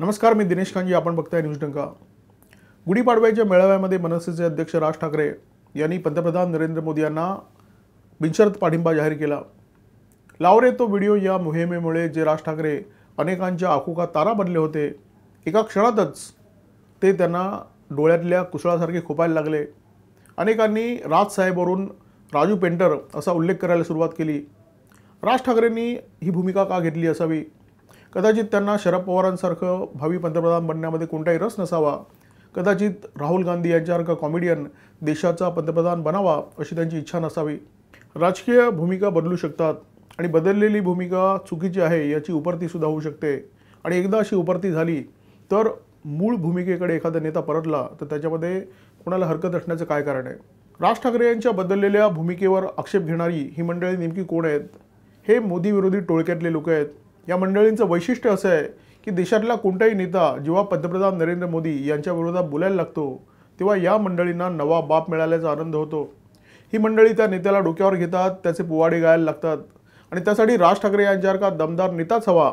नमस्कार, मी दिनेश कांजी. आपण बघताय न्यूज डंका. गुढीपाडव्याच्या मेळाव्यामध्ये मनसेचे अध्यक्ष राज ठाकरे यांनी पंतप्रधान नरेंद्र मोदी यांना बिनशर्त पाठिंबा जाहीर केला. लाव रे तो व्हिडिओ या मोहिमेमुळे जे राज ठाकरे अनेकांच्या आखोका तारा बनले होते, एका क्षणातच ते त्यांना डोळ्यातल्या कुसळासारखे खोपायला लागले. अनेकांनी राजसाहेबवरून राजू पेंटर असा उल्लेख करायला सुरुवात केली. राज ठाकरेंनी ही भूमिका का घेतली असावी? कदाचित त्यांना शरद पवारांसारखं भावी पंतप्रधान बनण्यामध्ये कोणताही रस नसावा. कदाचित राहुल गांधी यांच्यासारखा कॉमेडियन देशाचा पंतप्रधान बनावा अशी त्यांची इच्छा नसावी. राजकीय भूमिका बदलू शकतात आणि बदललेली भूमिका चुकीची आहे याची उपरतीसुद्धा होऊ शकते. आणि एकदा अशी उपरती झाली तर मूळ भूमिकेकडे एखादा नेता परतला तर त्याच्यामध्ये कोणाला हरकत असण्याचं काय कारण आहे? राज ठाकरे यांच्या बदललेल्या भूमिकेवर आक्षेप घेणारी ही मंडळी नेमकी कोण आहेत? हे मोदी विरोधी टोळक्यातले लोक आहेत. या मंडळींचं वैशिष्ट्य असं आहे की देशातला कोणताही नेता जेव्हा पंतप्रधान नरेंद्र मोदी यांच्या विरोधात बोलायला लागतो तेव्हा या मंडळींना नवा बाप मिळाल्याचा आनंद होतो. ही मंडळी त्या नेत्याला डोक्यावर घेतात, त्याचे पोवाडे गायला लागतात आणि त्यासाठी राज ठाकरे यांच्यासारखा दमदार नेताच हवा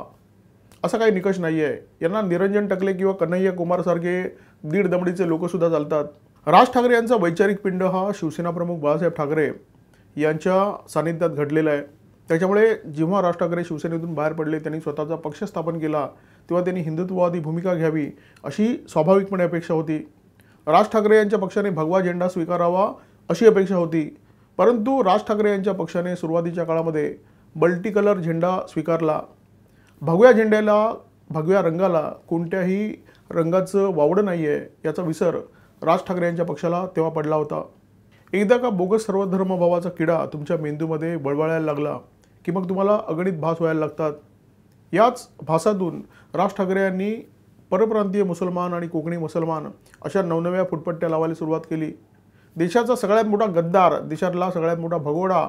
असा काही निकष नाही आहे. यांना निरंजन टकले किंवा कन्हैया कुमारसारखे दीड दमडीचे लोकसुद्धा चालतात. राज ठाकरे यांचा वैचारिक पिंड हा शिवसेना प्रमुख बाळासाहेब ठाकरे यांच्या सानिध्यात घडलेला आहे. त्याच्यामुळे जेव्हा राज ठाकरे शिवसेनेतून बाहेर पडले, त्यांनी स्वतःचा पक्ष स्थापन केला, तेव्हा त्यांनी हिंदुत्ववादी भूमिका घ्यावी अशी स्वाभाविकपणे अपेक्षा होती. राज ठाकरे यांच्या पक्षाने भगवा झेंडा स्वीकारावा अशी अपेक्षा होती. परंतु राज ठाकरे यांच्या पक्षाने सुरुवातीच्या काळामध्ये मल्टी कलर झेंडा स्वीकारला. भगव्या झेंड्याला, भगव्या रंगाला कोणत्याही रंगाचं वावडं नाही आहे याचा विसर राज ठाकरे यांच्या पक्षाला तेव्हा पडला होता. एकदा का बोगस सर्वधर्मभावाचा किडा तुमच्या मेंदूमध्ये बळबळायला लागला की मग तुम्हाला अगणित भास व्हायला लागतात. याच भासातून राज ठाकरे यांनी परप्रांतीय मुसलमान आणि कोकणी मुसलमान अशा नवनव्या फुटपट्ट्या लावायला सुरुवात केली. देशाचा सगळ्यात मोठा गद्दार, देशातला सगळ्यात मोठा भगोडा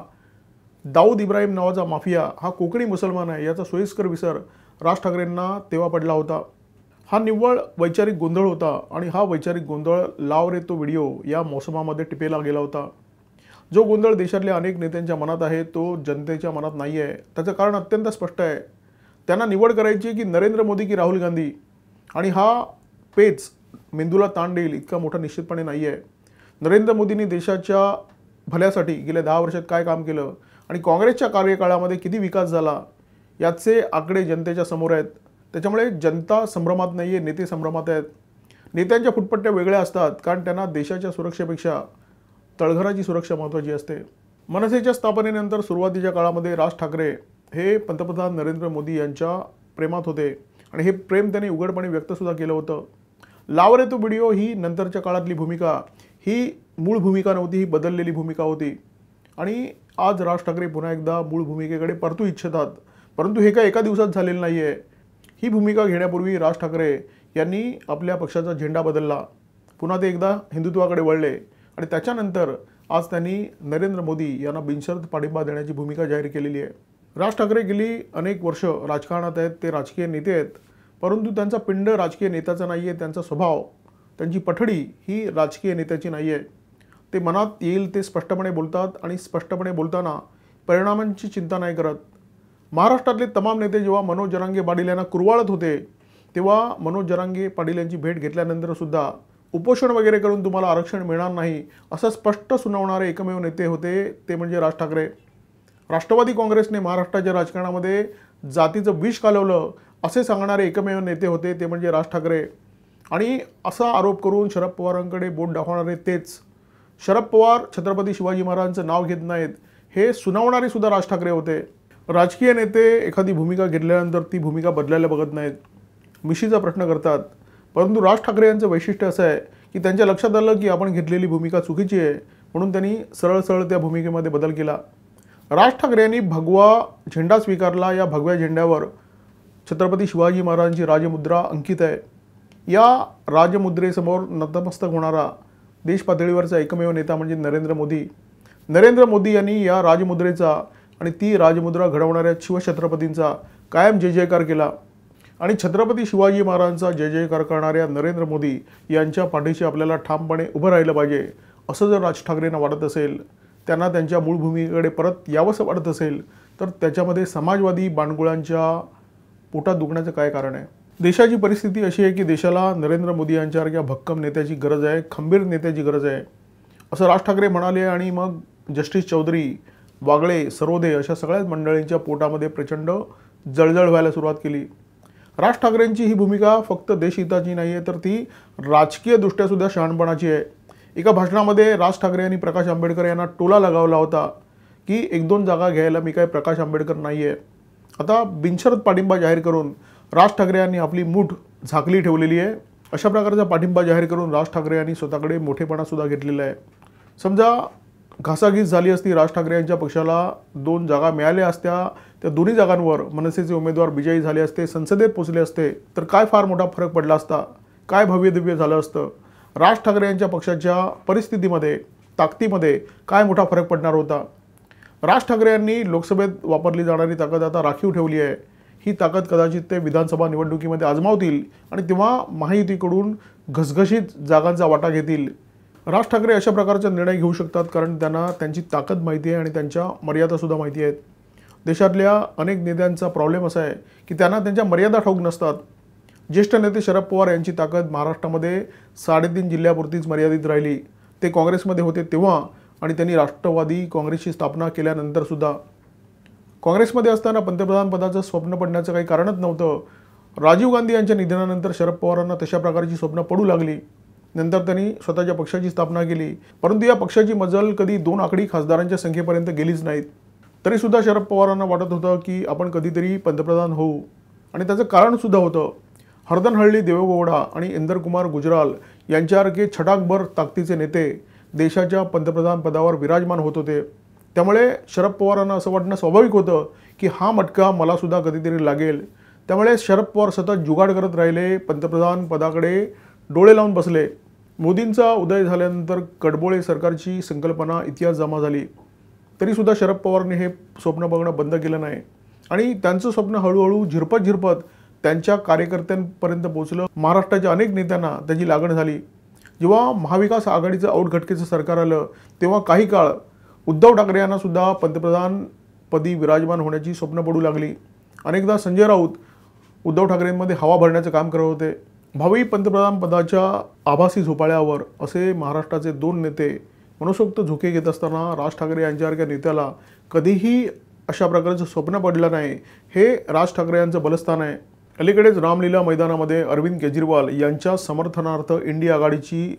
दाऊद इब्राहिम नावाचा माफिया हा कोकणी मुसलमान आहे याचा सोयीस्कर विसर राज ठाकरेंना तेव्हा पडला होता. हा निव्वळ वैचारिक गोंधळ होता आणि हा वैचारिक गोंधळ लाव रे तो व्हिडिओ या मोसमामध्ये टिपेला गेला होता. जो गोंधळ देशातल्या अनेक नेत्यांच्या मनात आहे तो जनतेच्या मनात नाही आहे. त्याचं कारण अत्यंत स्पष्ट आहे. त्यांना निवड करायची की नरेंद्र मोदी की राहुल गांधी, आणि हा पेच मेंदूला ताण देईल इतका मोठा निश्चितपणे नाही आहे. नरेंद्र मोदींनी देशाच्या भल्यासाठी गेल्या 10 वर्षात काय काम केलं आणि काँग्रेसच्या कार्यकाळामध्ये किती विकास झाला याचे आकडे जनतेच्या समोर आहेत. त्याच्यामुळे जनता संभ्रमात नाही आहे, नेते संभ्रमात आहेत. नेत्यांच्या फुटपट्ट्या वेगळ्या असतात कारण त्यांना देशाच्या सुरक्षेपेक्षा तळघराची सुरक्षा महत्त्वाची असते. मनसेच्या स्थापनेनंतर सुरुवातीच्या काळामध्ये राज ठाकरे हे पंतप्रधान नरेंद्र मोदी यांच्या प्रेमात होते आणि हे प्रेम त्यांनी उघडपणे व्यक्तसुद्धा केलं होतं. लाव रे तो व्हिडिओ ही नंतरच्या काळातली भूमिका, ही मूळ भूमिका नव्हती, ही बदललेली भूमिका होती. आणि आज राज ठाकरे पुन्हा एकदा मूळ भूमिकेकडे परतू इच्छितात. परंतु हे काय एका दिवसात झालेलं नाही आहे. ही भूमिका घेण्यापूर्वी राज ठाकरे यांनी आपल्या पक्षाचा झेंडा बदलला. पुन्हा ते एकदा हिंदुत्वाकडे वळले आणि त्याच्यानंतर आज त्यांनी नरेंद्र मोदी यांना बिनशर्त पाठिंबा देण्याची भूमिका जाहीर केलेली आहे. राज ठाकरे गेली अनेक वर्ष राजकारणात आहेत, ते राजकीय नेते आहेत. परंतु त्यांचा पिंड राजकीय नेत्याचा नाही आहे. त्यांचा स्वभाव, त्यांची पठडी ही राजकीय नेत्याची नाही आहे. ते मनात येईल ते स्पष्टपणे बोलतात आणि स्पष्टपणे बोलताना परिणामांची चिंता नाही करत. महाराष्ट्रातले तमाम नेते जेव्हा मनोज जरांगे पाटील यांना कुरवाळत होते तेव्हा मनोज जरांगे पाटील यांची भेट घेतल्यानंतर सुद्धा उपोषण वगैरे करून तुम्हाला आरक्षण मिळणार नाही असं स्पष्ट सुनावणारे एकमेव नेते होते ते म्हणजे राज ठाकरे. राष्ट्रवादी काँग्रेसने महाराष्ट्राच्या राजकारणामध्ये जातीचं विष कालवलं असे सांगणारे एकमेव नेते होते ते म्हणजे राज ठाकरे. आणि असा आरोप करून शरद पवारांकडे बोट दाखवणारे तेच. शरद पवार छत्रपती शिवाजी महाराजांचं नाव घेत नाहीत हे सुनावणारे सुद्धा राज ठाकरे होते. राजकीय नेते एखादी भूमिका घेतल्यानंतर ती भूमिका बदलायला बघत नाहीत, मिशीचा प्रश्न करतात. परंतु राज ठाकरे यांचं वैशिष्ट्य असं आहे की त्यांच्या लक्षात आलं की आपण घेतलेली भूमिका चुकीची आहे म्हणून त्यांनी सरळ सरळ त्या भूमिकेमध्ये बदल केला. राज ठाकरे यांनी भगवा झेंडा स्वीकारला. या भगव्या झेंड्यावर छत्रपती शिवाजी महाराजांची राजमुद्रा अंकित आहे. या राजमुद्रेसमोर नतमस्तक होणारा देश पातळीवरचा एकमेव नेता म्हणजे नरेंद्र मोदी. नरेंद्र मोदी यांनी या राजमुद्रेचा आणि ती राजमुद्रा घडवणाऱ्या शिवछत्रपतींचा कायम जय जयकार केला. आणि छत्रपती शिवाजी महाराजांचा जय जयकार करणाऱ्या नरेंद्र मोदी यांच्या पाठीशी आपल्याला ठामपणे उभं राहिलं पाहिजे असं जर राज ठाकरेंना वाटत असेल, त्यांना त्यांच्या मूळ भूमिकेकडे परत यावंसं वाटत असेल तर त्याच्यामध्ये समाजवादी बांडगुळांच्या पोटात दुखण्याचं काय कारण आहे? देशाची परिस्थिती अशी आहे की देशाला नरेंद्र मोदी यांच्यासारख्या भक्कम नेत्याची गरज आहे, खंबीर नेत्याची गरज आहे, असं राज ठाकरे म्हणाले. आणि मग जस्टिस चौधरी, वागळे, सरोदे अशा सगळ्याच मंडळींच्या पोटामध्ये प्रचंड जळजळ व्हायला सुरुवात केली. राज ठाकरेंची ही भूमिका फक्त देशहिताची नाही आहे, तर ती राजकीयदृष्ट्या सुद्धा शहाणपणाची आहे. एका भाषणामध्ये राज ठाकरे यांनी प्रकाश आंबेडकर यांना टोला लगावला होता की 1-2 जागा घ्यायला मी काय प्रकाश आंबेडकर नाही आहे. आता बिनशर्त पाठिंबा जाहीर करून राज ठाकरे यांनी आपली मूठ झाकली ठेवलेली आहे. अशा प्रकारचा पाठिंबा जाहीर करून राज ठाकरे यांनी स्वतःकडे मोठेपणा सुद्धा घेतलेला आहे. समजा घासाघीस झाली असती, राज ठाकरे यांच्या पक्षाला 2 जागा मिळाल्या असत्या, त्या दोन्ही जागांवर मनसेचे उमेदवार विजयी झाले असते, संसदेत पोहोचले असते, तर काय फार मोठा फरक पडला असता, काय भव्यदिव्य झालं असतं. राज ठाकरे यांच्या पक्षाच्या परिस्थितीमध्ये, ताकदीमध्ये काय मोठा फरक पडणार होता. राज ठाकरे यांनी लोकसभेत वापरली जाणारी ताकद आता राखीव ठेवली आहे. ही ताकद कदाचित ते विधानसभा निवडणुकीमध्ये आजमावतील आणि तेव्हा महायुतीकडून घसघशीत जागांचा वाटा घेतील. राज ठाकरे अशा प्रकारचा निर्णय घेऊ शकतात कारण त्यांना त्यांची ताकद माहिती आहे आणि त्यांच्या मर्यादासुद्धा माहिती आहेत. देशातल्या अनेक नेत्यांचा प्रॉब्लेम असा आहे की त्यांना त्यांच्या मर्यादा ठाऊक नसतात. ज्येष्ठ नेते शरद पवार यांची ताकद महाराष्ट्रामध्ये 3.5 जिल्ह्यापुरतीच मर्यादित राहिली. ते काँग्रेसमध्ये होते तेव्हा आणि त्यांनी राष्ट्रवादी काँग्रेसची स्थापना केल्यानंतरसुद्धा. काँग्रेसमध्ये असताना पंतप्रधान पदाचं स्वप्न पडण्याचं काही कारणच नव्हतं. राजीव गांधी यांच्या निधनानंतर शरद पवारांना तशा प्रकारची स्वप्न पडू लागली. नंतर त्यांनी स्वतःच्या पक्षाची स्थापना केली, परंतु या पक्षाची मजल कधी 2 आकडी खासदारांच्या संख्येपर्यंत गेलीच नाहीत. तरीसुद्धा शरद पवारांना वाटत होतं की आपण कधीतरी पंतप्रधान होऊ आणि त्याचं कारणसुद्धा होतं. हरदनहळ्ळी देवेगौडा आणि इंदरकुमार गुजराल यांच्यासारखे छटाकभर ताकदीचे नेते देशाच्या पंतप्रधान पदावर विराजमान होत होते. त्यामुळे शरद पवारांना असं वाटणं स्वाभाविक होतं की हा मटका मलासुद्धा कधीतरी लागेल. त्यामुळे शरद पवार सतत जुगाड करत राहिले, पंतप्रधान पदाकडे डोळे लावून बसले. मोदींचा उदय झाल्यानंतर कडबोळे सरकारची संकल्पना इतिहास जमा झाली. तरीसुद्धा शरद पवारने हे स्वप्न बघणं बंद केलं नाही आणि त्यांचं स्वप्न हळूहळू झिरपत त्यांच्या कार्यकर्त्यांपर्यंत पोहोचलं. महाराष्ट्राच्या अनेक नेत्यांना त्याची लागण झाली. जेव्हा महाविकास आघाडीचं औटघटकेचं सरकार आलं तेव्हा काही काळ उद्धव ठाकरे यांना सुद्धा पंतप्रधानपदी विराजमान होण्याची स्वप्न पडू लागली. अनेकदा संजय राऊत उद्धव ठाकरेंमध्ये हवा भरण्याचं काम करत होते. भावी पंतप्रधान पदाच्या आभासी झोपाळ्यावर असे महाराष्ट्राचे 2 नेते मनसोक्त झोके घेत असताना राज ठाकरे यांच्यासारख्या नेत्याला कधीही अशा प्रकारचं स्वप्न पडलं नाही. हे राज ठाकरे यांचं बलस्थान आहे. अलीकडेच रामलीला मैदानामध्ये अरविंद केजरीवाल यांच्या समर्थनार्थ इंडिया आघाडीची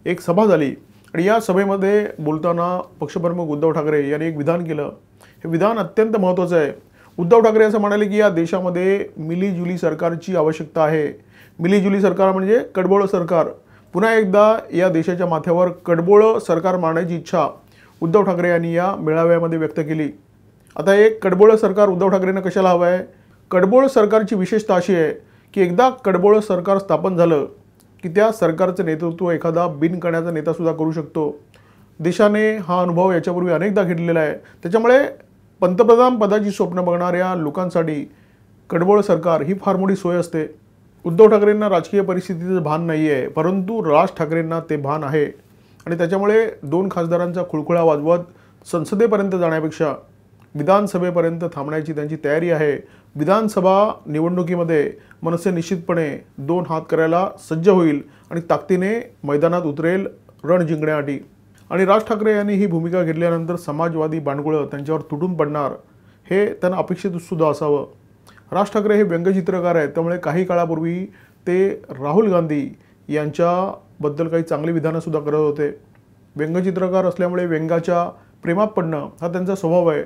एक सभा झाली आणि या सभेमध्ये बोलताना पक्षप्रमुख उद्धव ठाकरे यांनी एक विधान केलं. हे विधान अत्यंत महत्त्वाचं आहे. उद्धव ठाकरे असं म्हणाले की या देशामध्ये मिलीजुली सरकारची आवश्यकता आहे. मिलीजुली सरकार म्हणजे कडबोळं सरकार. पुन्हा एकदा या देशाच्या माथ्यावर कडबोळं सरकार मारण्याची इच्छा उद्धव ठाकरे यांनी या मेळाव्यामध्ये व्यक्त केली. आता हे कडबोळं सरकार उद्धव ठाकरेंना कशाला हवं आहे? कडबोळ सरकारची विशेषता अशी आहे की एकदा कडबोळ सरकार स्थापन झालं की त्या सरकारचं नेतृत्व एखादा बिनकण्याचा नेतासुद्धा करू शकतो. देशाने हा अनुभव याच्यापूर्वी अनेकदा घेतलेला आहे. त्याच्यामुळे पंतप्रधान पदाची स्वप्न बघणाऱ्या लोकांसाठी कडबोळ सरकार ही फार मोठी सोय असते. उद्धव ठाकरेंना राजकीय परिस्थितीचं भान नाही आहे, परंतु राज ठाकरेंना ते भान आहे आणि त्याच्यामुळे 2 खासदारांचा खुळखुळा वाजवत संसदेपर्यंत जाण्यापेक्षा विधानसभेपर्यंत थांबण्याची त्यांची तयारी आहे. विधानसभा निवडणुकीमध्ये मनसे निश्चितपणे 2 हात करायला सज्ज होईल आणि ताकदीने मैदानात उतरेल रण जिंकण्यासाठी. आणि राज ठाकरे यांनी ही भूमिका घेतल्यानंतर समाजवादी बांडगुळं त्यांच्यावर तुटून पडणार हे त्यांना अपेक्षित सुद्धा असावं. राज ठाकरे हे व्यंगचित्रकार आहेत, त्यामुळे काही काळापूर्वी ते राहुल गांधी यांच्याबद्दल काही चांगली विधानंसुद्धा करत होते. व्यंगचित्रकार असल्यामुळे व्यंगाच्या प्रेमात पडणं हा त्यांचा स्वभाव आहे.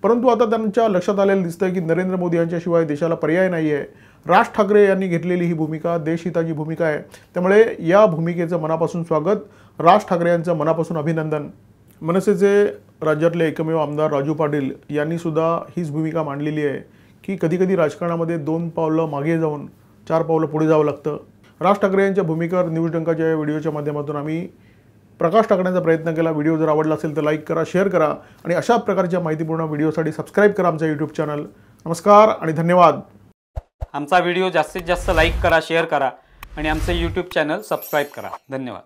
परंतु आता त्यांच्या लक्षात आलेलं दिसतंय की नरेंद्र मोदी यांच्याशिवाय देशाला पर्याय नाही आहे. राज ठाकरे यांनी घेतलेली ही भूमिका देशहिताची भूमिका आहे. त्यामुळे या भूमिकेचं मनापासून स्वागत, राज ठाकरे यांचं मनापासून अभिनंदन. मनसेचे राज्यातले एकमेव आमदार राजू पाटील यांनी सुद्धा हीच भूमिका मांडलेली आहे की कधीकधी राजकारणामध्ये 2 पावलं मागे जाऊन 4 पावलं पुढे जावं लागतं. राज ठाकरे यांच्या भूमिकेवर न्यूज डंकाच्या या व्हिडिओच्या माध्यमातून आम्ही प्रकाश टाकण्याचा प्रयत्न केला. व्हिडिओ जर आवडला असेल तर लाईक करा, शेअर करा आणि अशा प्रकारच्या माहितीपूर्ण व्हिडिओसाठी सबस्क्राईब करा आमचं यूट्यूब चॅनल. नमस्कार आणि धन्यवाद. आमचा व्हिडिओ जास्तीत जास्त लाईक करा, शेअर करा आणि आमचे यूट्यूब चॅनल सबस्क्राईब करा. धन्यवाद.